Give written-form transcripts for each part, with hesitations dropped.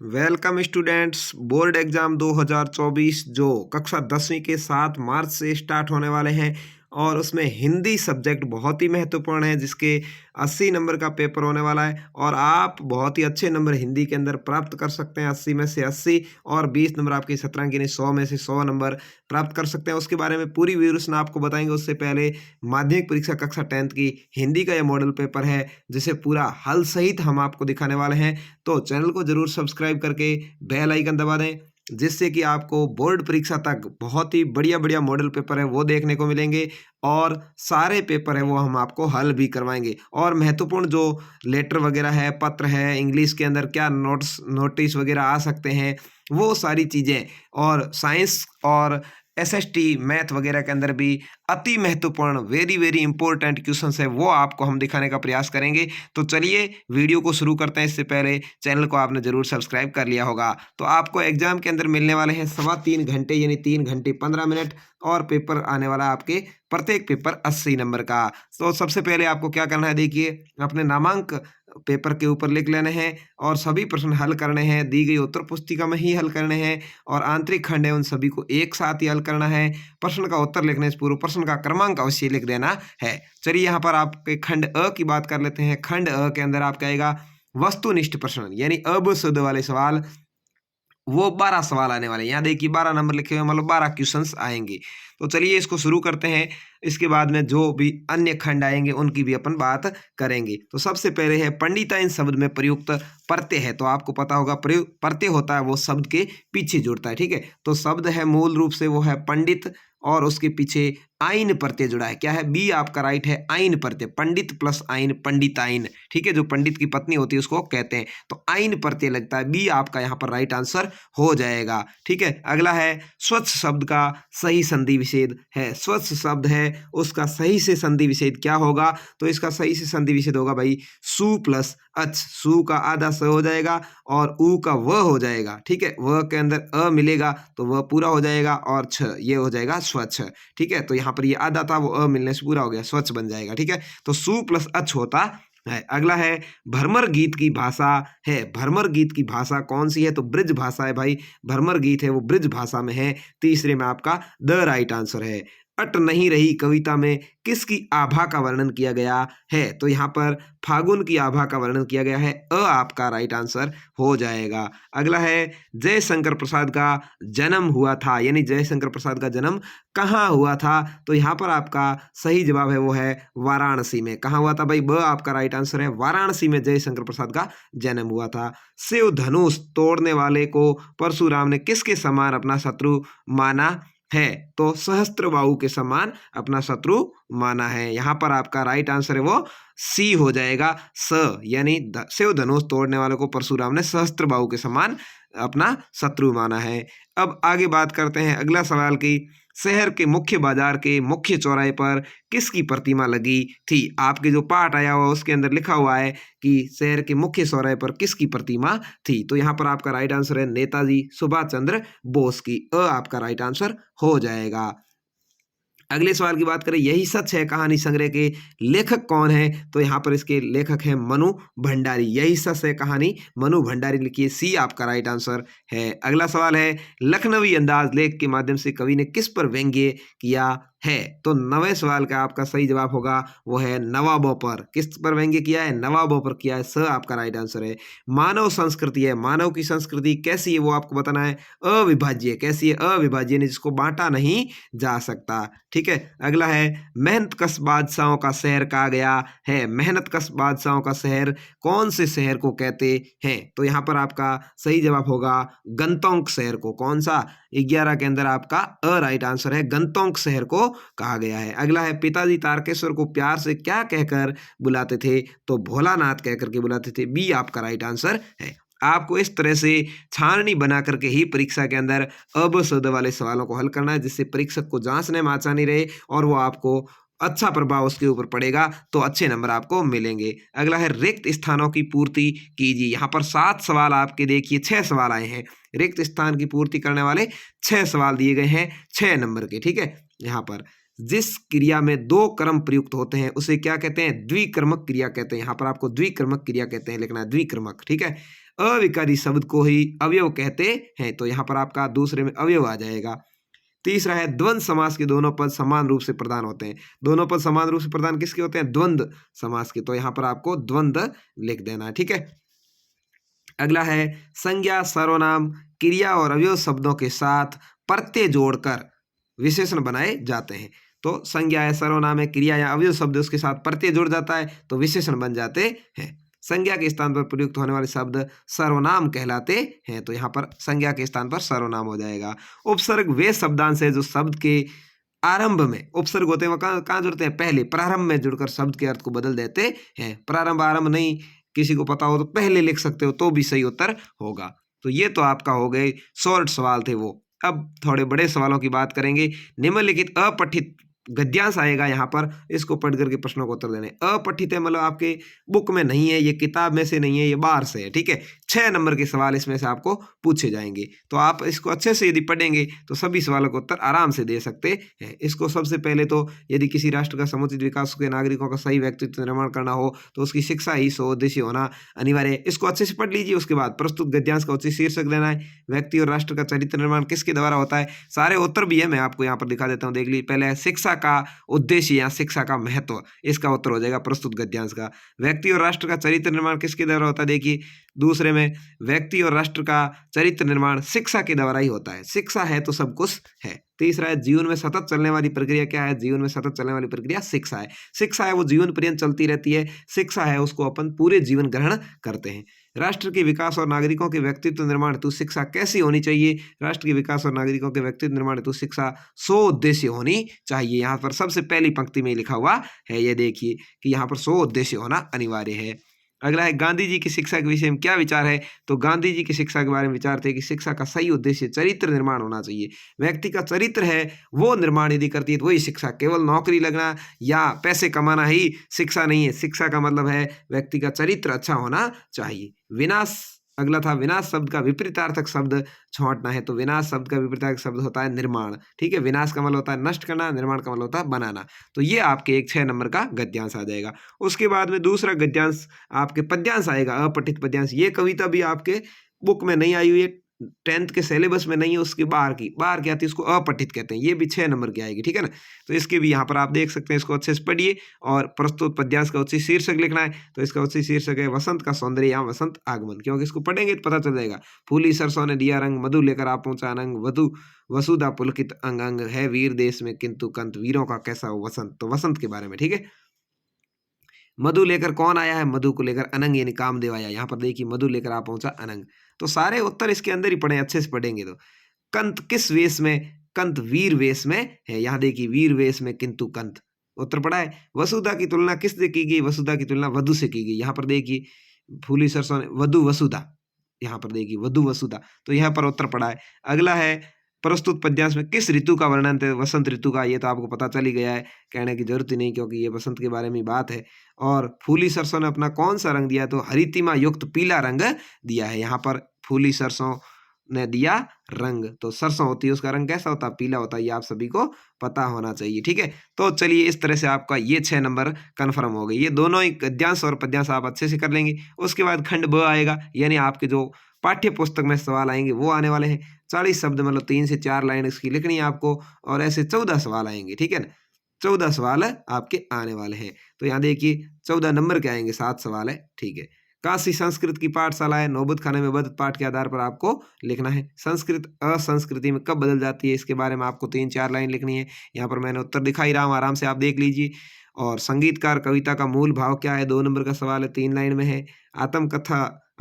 Welcome students. Board exam 2024 जो कक्षा 10वीं के 7 मार्च से स्टार्ट होने वाले हैं और उसमें हिंदी सब्जेक्ट बहुत ही महत्वपूर्ण है, जिसके 80 नंबर का पेपर होने वाला है और आप बहुत ही अच्छे नंबर हिंदी के अंदर प्राप्त कर सकते हैं। 80 में से 80 और 20 नंबर आपकी सतरंगी यानी 100 में से 100 नंबर प्राप्त कर सकते हैं। उसके बारे में पूरी विवरण आपको बताएंगे। उससे पहले माध्यमिक परीक्षा कक्षा 10th की हिंदी का यह मॉडल पेपर है, जिसे पूरा हल सहित हम आपको दिखाने वाले हैं। तो चैनल को जरूर सब्सक्राइब करके बेल आइकन दबा दें, जिससे कि आपको बोर्ड परीक्षा तक बहुत ही बढ़िया बढ़िया मॉडल पेपर है वो देखने को मिलेंगे और सारे पेपर है वो हम आपको हल भी करवाएंगे। और महत्वपूर्ण जो लेटर वगैरह है, पत्र है, इंग्लिश के अंदर क्या नोटिस वगैरह आ सकते हैं, वो सारी चीज़ें, और साइंस और एसएसटी मैथ वगैरह के अंदर भी अति महत्वपूर्ण वेरी वेरी इंपॉर्टेंट क्वेश्चंस है वो आपको हम दिखाने का प्रयास करेंगे। तो चलिए वीडियो को शुरू करते हैं। इससे पहले चैनल को आपने जरूर सब्सक्राइब कर लिया होगा। तो आपको एग्जाम के अंदर मिलने वाले हैं 3.25 घंटे यानी 3 घंटे 15 मिनट, और पेपर आने वाला है आपके प्रत्येक पेपर 80 नंबर का। तो सबसे पहले आपको क्या करना है, देखिए अपने नामांक पेपर के ऊपर लिख लेने हैं और सभी प्रश्न हल करने हैं। दी गई उत्तर पुस्तिका में ही हल करने हैं और आंतरिक खंड है उन सभी को एक साथ ही हल करना है। प्रश्न का उत्तर लिखने से पूर्व प्रश्न का क्रमांक अवश्य लिख देना है। चलिए यहाँ पर आपके खंड अ की बात कर लेते हैं। खंड अ के अंदर आपका आएगा वस्तुनिष्ठ प्रश्न यानी अब शुद्ध वाले सवाल, वो 12 सवाल आने वाले हैं। यहाँ देखिए 12 नंबर लिखे हुए, मतलब 12 क्वेश्चंस आएंगे। तो चलिए इसको शुरू करते हैं। इसके बाद में जो भी अन्य खंड आएंगे उनकी भी अपन बात करेंगे। तो सबसे पहले है पंडिताइन शब्द में प्रयुक्त प्रत्यय है। तो आपको पता होगा प्रत्यय होता है वो शब्द के पीछे जुड़ता है, ठीक है। तो शब्द है मूल रूप से वो है पंडित और उसके पीछे आइन प्रत्यय जुड़ा है। क्या है? बी आपका राइट है, आइन प्रत्यय। पंडित प्लस आइन, पंडिताइन, ठीक है। जो पंडित की पत्नी होती है उसको कहते हैं, तो आइन प्रत्यय लगता है। बी आपका यहाँ पर राइट आंसर हो जाएगा, ठीक है। अगला है स्वच्छ शब्द का सही संधि विच्छेद है। स्वच्छ शब्द है उसका सही से संधि विच्छेद क्या होगा? तो इसका सही से संधि विच्छेद होगा भाई सु प्लस अच। सु का आधा स हो जाएगा और उ का व हो जाएगा, ठीक है। व के अंदर अ मिलेगा तो वह पूरा हो जाएगा और छ ये हो जाएगा स्वच्छ, ठीक है। तो यहाँ पर ये आधा था वो अ मिलने से पूरा हो गया, स्वच्छ बन जाएगा, ठीक है। तो सु प्लस अच होता है। अगला है भ्रमर गीत की भाषा है। भ्रमर गीत की भाषा कौन सी है? तो ब्रिज भाषा है भाई। भ्रमर गीत है वो ब्रिज भाषा में है। तीसरे में आपका द राइट आंसर है। अट नहीं रही कविता में किसकी आभा का वर्णन किया गया है? तो यहाँ पर फागुन की आभा का वर्णन किया गया है। अ आपका राइट आंसर हो जाएगा। अगला है जयशंकर प्रसाद का जन्म हुआ था, यानी जयशंकर प्रसाद का जन्म कहाँ हुआ था? तो यहाँ पर आपका सही जवाब है वो है वाराणसी में। कहाँ हुआ था भाई? ब आपका राइट आंसर है। वाराणसी में जयशंकर प्रसाद का जन्म हुआ था। शिव धनुष तोड़ने वाले को परशुराम ने किसके समान अपना शत्रु माना है? तो सहस्त्रबाहु के समान अपना शत्रु माना है। यहाँ पर आपका राइट आंसर है वो सी हो जाएगा। स यानी शिव धनुष तोड़ने वाले को परशुराम ने सहस्त्रबाहु के समान अपना शत्रु माना है। अब आगे बात करते हैं अगला सवाल की। शहर के मुख्य बाजार के मुख्य चौराहे पर किसकी प्रतिमा लगी थी? आपके जो पाठ आया हुआ उसके अंदर लिखा हुआ है कि शहर के मुख्य चौराहे पर किसकी प्रतिमा थी? तो यहाँ पर आपका राइट आंसर है नेताजी सुभाष चंद्र बोस की। अ आपका राइट आंसर हो जाएगा। अगले सवाल की बात करें, यही सच है कहानी संग्रह के लेखक कौन है? तो यहाँ पर इसके लेखक हैं मनु भंडारी। यही सच है कहानी मनु भंडारी लिखिए। सी आपका राइट आंसर है। अगला सवाल है लखनवी अंदाज लेख के माध्यम से कवि ने किस पर व्यंग्य किया है? तो 9वें सवाल का आपका सही जवाब होगा वो है नवाबों पर। किस पर व्यंग्य किया है? नवाबों पर किया है। स आपका राइट आंसर है। मानव संस्कृति है, मानव की संस्कृति कैसी है वो आपको बताना है। अविभाज्य। कैसी है? अविभाज्य, ने जिसको बांटा नहीं जा सकता, ठीक है। अगला है मेहनतकश बादशाहों का शहर कहा गया है। मेहनतकश बादशाहों का शहर कौन से शहर को कहते हैं? तो यहाँ पर आपका सही जवाब होगा गंतोंक शहर को। कौन सा? 11 के अंदर आपका अ राइट आंसर है, गंतोंक शहर को कहा गया है। अगला है पिताजी तारकेश्वर को प्यार से क्या कहकर बुलाते थे? तो भोलानाथ कहकर के बुलाते थे। बी आपका राइट आंसर है। आपको इस तरह से छाननी बना करके ही परीक्षा के अंदर अब शुद्ध वाले सवालों को हल करना है, जिससे परीक्षक को जांचने में आसानी रहे और वो आपको अच्छा प्रभाव उसके ऊपर पड़ेगा तो अच्छे नंबर आपको मिलेंगे। अगला है रिक्त स्थानों की पूर्ति कीजिए। यहाँ पर 7 सवाल आपके देखिए 6 सवाल आए हैं। रिक्त स्थान की पूर्ति करने वाले 6 सवाल दिए गए हैं 6 नंबर के, ठीक है। यहाँ पर जिस क्रिया में 2 कर्म प्रयुक्त होते हैं उसे क्या कहते हैं? द्विकर्मक क्रिया कहते हैं। यहाँ पर आपको द्विकर्मक क्रिया कहते हैं लिखना है, द्विकर्मक, ठीक है। अविकारी शब्द को ही अवयव कहते हैं। तो यहाँ पर आपका दूसरे में अवयव आ जाएगा। तीसरा है द्वंद्व समास के दोनों पद समान रूप से प्रदान होते हैं। दोनों पद समान रूप से प्रदान किसके होते हैं? द्वंद्व समास के। तो यहाँ पर आपको द्वंद्व लिख देना है, ठीक है। अगला है संज्ञा, सर्वनाम, क्रिया और अवयव शब्दों के साथ प्रत्यय जोड़कर विशेषण बनाए जाते हैं। तो संज्ञा है, सर्वनाम है, क्रिया या अवयव शब्द उसके साथ प्रत्यय जुड़ जाता है तो विशेषण बन जाते हैं। संज्ञा के स्थान पर प्रयुक्त होने वाले शब्द सर्वनाम कहलाते हैं। तो यहाँ पर संज्ञा के स्थान पर सर्वनाम हो जाएगा। उपसर्ग वे शब्दांश है जो शब्द के आरंभ में उपसर्ग होते हैं, वो कहाँ जुड़ते हैं? पहले, प्रारंभ में जुड़कर शब्द के अर्थ को बदल देते हैं। प्रारंभ आरंभ नहीं किसी को पता हो तो पहले लिख सकते हो तो भी सही उत्तर होगा। तो ये तो आपका हो गए शॉर्ट सवाल थे वो। अब थोड़े बड़े सवालों की बात करेंगे। निम्नलिखित अपठित गद्यांश आएगा यहाँ पर, इसको पढ़ करके प्रश्नों को उत्तर देने। अपठित है मतलब आपके बुक में नहीं है, ये किताब में से नहीं है, ये बाहर से है, ठीक है। 6 नंबर के सवाल इसमें से आपको पूछे जाएंगे। तो आप इसको अच्छे से यदि पढ़ेंगे तो सभी सवालों का उत्तर आराम से दे सकते हैं। इसको सबसे पहले तो यदि किसी राष्ट्र का समुचित विकास के नागरिकों का सही व्यक्तित्व निर्माण करना हो तो उसकी शिक्षा ही स्वदेशी होना अनिवार्य है। इसको अच्छे से पढ़ लीजिए। उसके बाद प्रस्तुत गद्यांश का उचित शीर्षक देना है। व्यक्ति और राष्ट्र का चरित्र निर्माण किसके द्वारा होता है? सारे उत्तर भी है, मैं आपको यहाँ पर दिखा देता हूँ, देख लीजिए। पहले शिक्षा का उद्देश्य या शिक्षा का महत्व, इसका उत्तर हो जाएगा प्रस्तुत गद्यांश का। व्यक्ति और राष्ट्र का चरित्र निर्माण किसके द्वारा होता है? देखिए दूसरे में व्यक्ति और राष्ट्र का चरित्र निर्माण शिक्षा के द्वारा ही होता है। शिक्षा है तो सब कुछ है। तीसरा है जीवन में सतत चलने वाली प्रक्रिया क्या है? जीवन में सतत चलने वाली प्रक्रिया शिक्षा है। शिक्षा है वो जीवन पर्यंत चलती रहती है। शिक्षा है उसको अपन पूरे जीवन ग्रहण करते हैं। राष्ट्र के विकास और नागरिकों के व्यक्तित्व निर्माण हेतु शिक्षा कैसी होनी चाहिए? राष्ट्र के विकास और नागरिकों के व्यक्तित्व निर्माण हेतु शिक्षा उद्देश्य होनी चाहिए। यहाँ पर सबसे पहली पंक्ति में लिखा हुआ है, ये देखिए कि यहाँ पर उद्देश्य होना अनिवार्य है। अगला है गांधी जी की शिक्षा के विषय में क्या विचार है? तो गांधी जी की शिक्षा के बारे में विचार थे कि शिक्षा का सही उद्देश्य चरित्र निर्माण होना चाहिए। व्यक्ति का चरित्र है वो निर्माण यदि करती है तो वही शिक्षा। केवल नौकरी लगना या पैसे कमाना ही शिक्षा नहीं है। शिक्षा का मतलब है व्यक्ति का चरित्र अच्छा होना चाहिए। विनाश, अगला था विनाश शब्द का विपरीतार्थक शब्द छांटना है। तो विनाश शब्द का विपरीतार्थक शब्द होता है निर्माण, ठीक है। विनाश का मतलब होता है नष्ट करना, निर्माण का मतलब होता है बनाना। तो ये आपके एक 6 नंबर का गद्यांश आ जाएगा। उसके बाद में दूसरा गद्यांश आपके पद्यांश आएगा, अपठित पद्यांश। ये कविता भी आपके बुक में नहीं आई हुई है, 10th के सिलेबस में नहीं है, उसकी बाहर की आती है, इसको अपठित कहते हैं। ये भी 6 नंबर की आएगी, ठीक है ना। तो इसके भी यहाँ पर आप देख सकते हैं, इसको अच्छे से पढ़िए। और प्रस्तुत पद्यांश का उचित शीर्षक लिखना है। तो इसका उचित शीर्षक है वसंत का सौंदर्य या वसंत आगमन, क्योंकि इसको पढ़ेंगे तो पता चल जाएगा। फूली सरसों ने दिया रंग, मधु लेकर आ पहुंचा अनंग, वधु वसुधा पुलकित अंग अंग, है वीर देश में किंतु कंत, वीरों का कैसा हो वसंत। तो वसंत के बारे में, ठीक है। मधु लेकर कौन आया है? मधु को लेकर अनंग यानी कामदेव आया। यहाँ पर देखिए मधु लेकर आ पहुंचा अनंग। तो सारे उत्तर इसके अंदर ही पढ़े, अच्छे से पढ़ेंगे तो। कंत किस वेश में? कंत वीर वेश में है। यहाँ देखिए वीर वेश में किंतु कंत, उत्तर पढ़ा है। वसुधा की तुलना किससे की गई? वसुधा की तुलना वधु से की गई। यहाँ पर देखिए फूली सरसों ने वधु वसुधा, यहाँ पर देखिए वधु वसुधा, तो यहाँ पर उत्तर पड़ा है। अगला है प्रस्तुत पद्यांश में किस ऋतु का वर्णन है? वसंत ऋतु का। ये तो आपको पता चल ही गया है, कहने की जरूरत ही नहीं, क्योंकि ये वसंत के बारे में बात है। और फूली सरसों ने अपना कौन सा रंग दिया? तो हरितिमा युक्त पीला रंग दिया है। यहाँ पर फूली सरसों ने दिया रंग, तो सरसों होती है उसका रंग कैसा होता है? पीला होता है। ये आप सभी को पता होना चाहिए, ठीक है। तो चलिए इस तरह से आपका ये 6 नंबर कन्फर्म हो गए। ये दोनों ही गद्यांश और पद्यांश आप अच्छे से कर लेंगे। उसके बाद खंड ब आएगा, यानी आपके जो पाठ्य पुस्तक में सवाल आएंगे वो आने वाले हैं। 40 शब्द मतलब 3 से 4 लाइन इसकी लिखनी है आपको, और ऐसे 14 सवाल आएंगे, ठीक है ना। 14 सवाल आपके आने वाले हैं। तो यहाँ देखिए 14 नंबर के आएंगे, 7 सवाल है, ठीक है। काशी संस्कृत की पाठशाला है, नौबत खाने में बदत पाठ के आधार पर आपको लिखना है। संस्कृत असंस्कृति में कब बदल जाती है, इसके बारे में आपको 3-4 लाइन लिखनी है। यहाँ पर मैंने उत्तर दिखा ही रहा हूँ, आराम से आप देख लीजिए। और संगीतकार कविता का मूल भाव क्या है? 2 नंबर का सवाल है, 3 लाइन में है।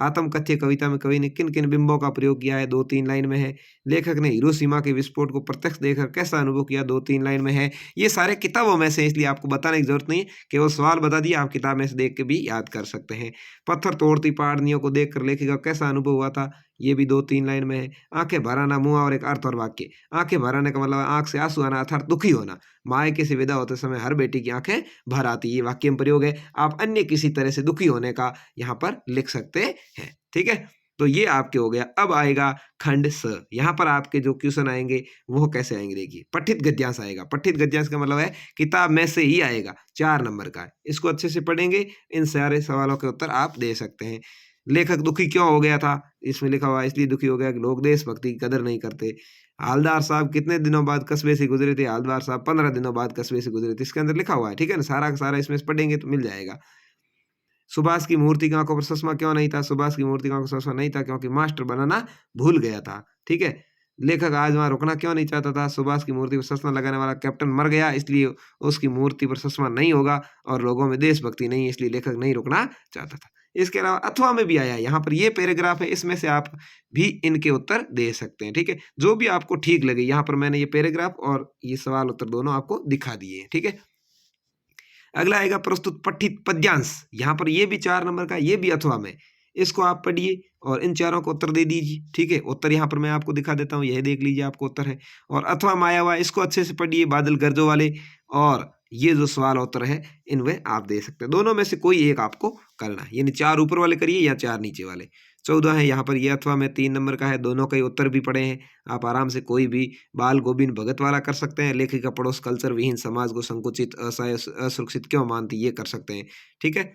आत्मकथ्य कविता में कवि ने किन किन बिंबों का प्रयोग किया है? 2-3 लाइन में है। लेखक ने हिरोशिमा के विस्फोट को प्रत्यक्ष देखकर कैसा अनुभव किया? 2-3 लाइन में है। ये सारे किताबों में से, इसलिए आपको बताने की जरूरत नहीं, केवल सवाल बता दिया, आप किताब में से देख के भी याद कर सकते हैं। पत्थर तोड़ती पहाड़ियों को देखकर लेखक का कैसा अनुभव हुआ था? ये भी 2-3 लाइन में है। आंखें भर आना, मुंह और एक अर्थ और वाक्य। आंखें भर आने का मतलब आंख से आंसू आना अर्थात दुखी होना। मायके से विदा होते समय हर बेटी की आंखें भर आती, ये वाक्य में प्रयोग है। आप अन्य किसी तरह से दुखी होने का यहाँ पर लिख सकते हैं, ठीक है। तो ये आपके हो गया। अब आएगा खंड स। यहाँ पर आपके जो क्वेश्चन आएंगे वो कैसे आएंगे? देखिए पठित गद्यांश आएगा। पठित गद्यांश का मतलब है किताब में से ही आएगा, 4 नंबर का है। इसको अच्छे से पढ़ेंगे, इन सारे सवालों के उत्तर आप दे सकते हैं। लेखक दुखी क्यों हो गया था, इसमें लिखा हुआ है इसलिए दुखी हो गया कि लोग देशभक्ति की कदर नहीं करते। हवलदार साहब कितने दिनों बाद कस्बे से गुजरे थे, हवलदार साहब 15 दिनों बाद कस्बे से गुजरे थे, इसके अंदर लिखा हुआ है, ठीक है ना, सारा का सारा इसमें से पढ़ेंगे तो मिल जाएगा। सुभाष की मूर्ति की आंखों पर चश्मा क्यों नहीं था, सुभाष की मूर्ति की आंखों पर चश्मा नहीं था क्योंकि मास्टर बनाना भूल गया था, ठीक है। लेखक आज वहां रुकना क्यों नहीं चाहता था, सुभाष की मूर्ति पर चश्मा लगाने वाला कैप्टन मर गया इसलिए उसकी मूर्ति पर चश्मा नहीं होगा और लोगों में देशभक्ति नहीं है इसलिए लेखक नहीं रुकना चाहता था। इसके अलावा अथवा में भी आया है, यहाँ पर ये पैराग्राफ है, इसमें से आप भी इनके उत्तर दे सकते हैं, ठीक है, जो भी आपको ठीक लगे। यहाँ पर मैंने ये पैराग्राफ और ये सवाल उत्तर दोनों आपको दिखा दिए हैं, ठीक है। अगला आएगा प्रस्तुत पठित पद्यांश, यहाँ पर ये भी 4 नंबर का, ये भी अथवा में, इसको आप पढ़िए और इन चारों को उत्तर दे दीजिए, ठीक है। उत्तर यहाँ पर मैं आपको दिखा देता हूँ, यह देख लीजिए आपको उत्तर है। और अथवा में आया हुआ इसको अच्छे से पढ़िए, बादल गरजों वाले, और ये जो सवाल उत्तर है इनमें आप दे सकते हैं, दोनों में से कोई एक आपको करना है, यानी 4 ऊपर वाले करिए या 4 नीचे वाले। 14 है यहाँ पर, ये अथवा में 3 नंबर का है, दोनों का ही उत्तर भी पढ़े हैं आप आराम से, कोई भी बाल गोविंद भगत वाला कर सकते हैं, लेखिका पड़ोस कल्चर विहीन समाज को संकुचित असहाय असुरक्षित क्यों मानती, ये कर सकते हैं, ठीक है।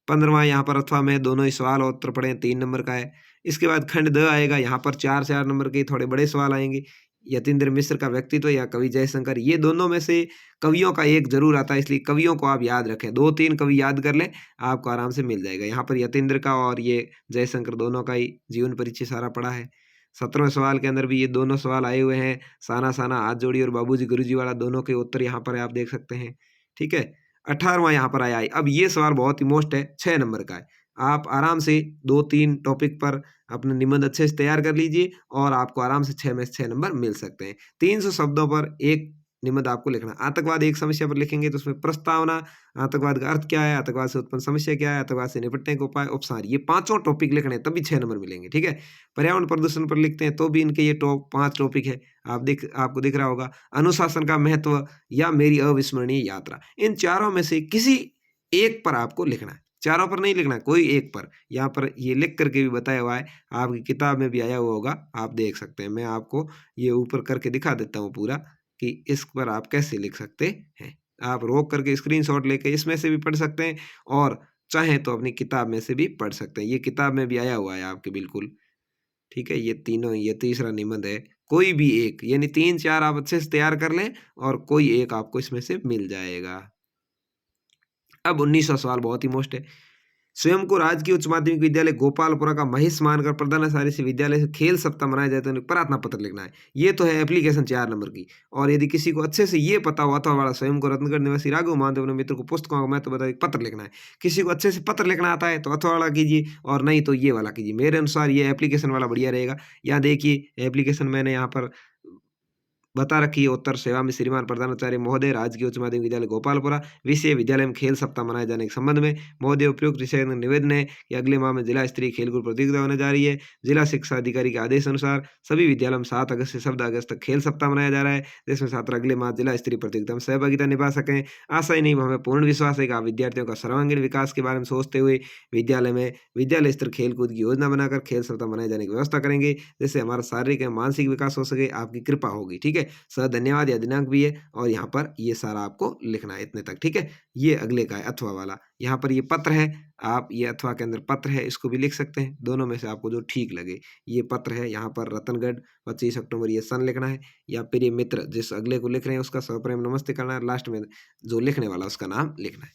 15वां यहाँ पर अथवा में दोनों ही सवाल और उत्तर पढ़े हैं, 3 नंबर का है। इसके बाद खंड द आएगा, यहाँ पर 4 नंबर के थोड़े बड़े सवाल आएंगे। यतीन्द्र मिश्र का व्यक्तित्व या कवि जयशंकर, ये दोनों में से कवियों का एक जरूर आता है, इसलिए कवियों को आप याद रखें, 2-3 कवि याद कर लें, आपको आराम से मिल जाएगा। यहाँ पर यतीन्द्र का और ये जयशंकर दोनों का ही जीवन परिचय सारा पड़ा है। 17वें सवाल के अंदर भी ये दोनों सवाल आए हुए हैं, साना साना हाथ जोड़ी और बाबूजी गुरुजी वाला, दोनों के उत्तर यहाँ पर आप देख सकते हैं, ठीक है। 18वां यहाँ पर आया है, अब ये सवाल बहुत ही मोस्ट है, 6 नंबर का है। आप आराम से 2-3 टॉपिक पर अपने निबंध अच्छे से तैयार कर लीजिए और आपको आराम से 6 में से 6 नंबर मिल सकते हैं। 300 शब्दों पर एक निबंध आपको लिखना। आतंकवाद एक समस्या पर लिखेंगे तो उसमें प्रस्तावना, आतंकवाद का अर्थ क्या है, आतंकवाद से उत्पन्न समस्या क्या है, आतंकवाद से निपटने के उपाय, उपसार, ये 5 टॉपिक लिखने हैं, तभी 6 नंबर मिलेंगे, ठीक है। पर्यावरण प्रदूषण पर लिखते हैं तो भी इनके ये 5 टॉपिक है, आपको दिख रहा होगा। अनुशासन का महत्व या मेरी अविस्मरणीय यात्रा, इन चारों में से किसी एक पर आपको लिखना है, चारों पर नहीं लिखना है, कोई एक पर। यहाँ पर ये लिख करके भी बताया हुआ है, आपकी किताब में भी आया हुआ होगा, आप देख सकते हैं। मैं आपको ये ऊपर करके दिखा देता हूँ पूरा कि इस पर आप कैसे लिख सकते हैं। आप रोक करके स्क्रीनशॉट लेके इसमें से भी पढ़ सकते हैं और चाहें तो अपनी किताब में से भी पढ़ सकते हैं, ये किताब में भी आया हुआ है आपके, बिल्कुल, ठीक है। ये तीनों, ये तीसरा निबंध है, कोई भी एक, यानी 3-4 आप अच्छे से तैयार कर लें और कोई एक आपको इसमें से मिल जाएगा। अब 19वां सवाल बहुत ही मोस्ट है, स्वयं को राजकीय उच्च माध्यमिक विद्यालय गोपालपुरा का महेश मानकर प्रधानाचार्य से विद्यालय से खेल सप्ताह मनाया जाए तो उन्हें प्रार्थना पत्र लिखना है। ये तो है एप्लीकेशन 4 नंबर की। और यदि किसी को अच्छे से ये पता हुआ अथवा वाला, स्वयं को रत्नगढ़ निवासी राघव महतो अपने मित्र को पुस्तकों का महत्व बताए पत्र लिखना है। किसी को अच्छे से पत्र लिखना आता है तो अथवा वाला कीजिए और नहीं तो ये वाला कीजिए। मेरे अनुसार ये एप्लीकेशन वाला बढ़िया रहेगा। यहाँ देखिए एप्लीकेशन मैंने यहाँ पर बता रखी है, उत्तर सेवा में श्रीमान प्रधानाचार्य महोदय, राजकीय उच्च माध्यमिक विद्यालय गोपालपुरा, विषय विद्यालय में खेल सप्ताह मनाए जाने के संबंध में महोदय उपयुक्त विषय में निवेदन है कि अगले माह में जिला स्तरीय खेलकूद प्रतियोगिता होने जा रही है। जिला शिक्षा अधिकारी के आदेश अनुसार सभी विद्यालयों में 7 अगस्त से 14 अगस्त तक खेल सप्ताह मनाया जा रहा है, जिसमें छात्र अगले माह जिला स्तरीय प्रतियोगिता में सहभागिता निभा सकें। आशा ही नहीं, हमें पूर्ण विश्वास है कि आप विद्यार्थियों का सर्वांगीण विकास के बारे में सोचते हुए विद्यालय में विद्यालय स्तर खेलकूद की योजना बनाकर खेल सप्ताह मनाए जाने की व्यवस्था करेंगे, जिससे हमारा शारीरिक एवं मानसिक विकास हो सके। आपकी कृपा होगी, ठीक है। सर धन्यवाद, या दिनांक भी है और यहाँ पर ये सारा आपको लिखना है इतने तक, ठीक है। ये अगले का है अथवा वाला, यहाँ पर ये पत्र है, आप ये अथवा के अंदर पत्र है, इसको भी लिख सकते हैं, दोनों में से आपको जो ठीक लगे। ये पत्र है, यहाँ पर रतनगढ़ 25 अक्टूबर ये सन लिखना है, या प्रिय मित्र जिस अगले को लिख रहे हैं उसका सप्रेम नमस्ते करना है, लास्ट में जो लिखने वाला उसका नाम लिखना है।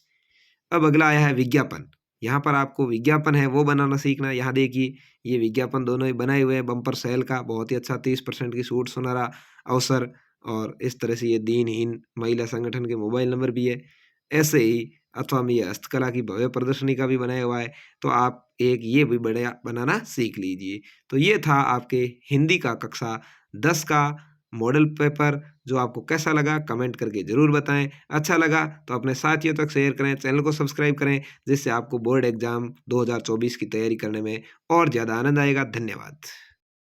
अब अगला आया है विज्ञापन, यहाँ पर आपको विज्ञापन है वो बनाना सीखना है। यहाँ देखिए ये विज्ञापन दोनों ही बनाए हुए हैं, बम्पर सेल का बहुत ही अच्छा, 30% की छूट, सुनहरा अवसर, और इस तरह से ये दीनहीन महिला संगठन के मोबाइल नंबर भी है। ऐसे ही अथवा में ये हस्तकला की भव्य प्रदर्शनी का भी बनाया हुआ है, तो आप एक ये भी बढ़िया बनाना सीख लीजिए। तो ये था आपके हिंदी का कक्षा 10 का मॉडल पेपर, जो आपको कैसा लगा कमेंट करके ज़रूर बताएं। अच्छा लगा तो अपने साथियों तक शेयर करें, चैनल को सब्सक्राइब करें, जिससे आपको बोर्ड एग्ज़ाम 2024 की तैयारी करने में और ज़्यादा आनंद आएगा। धन्यवाद।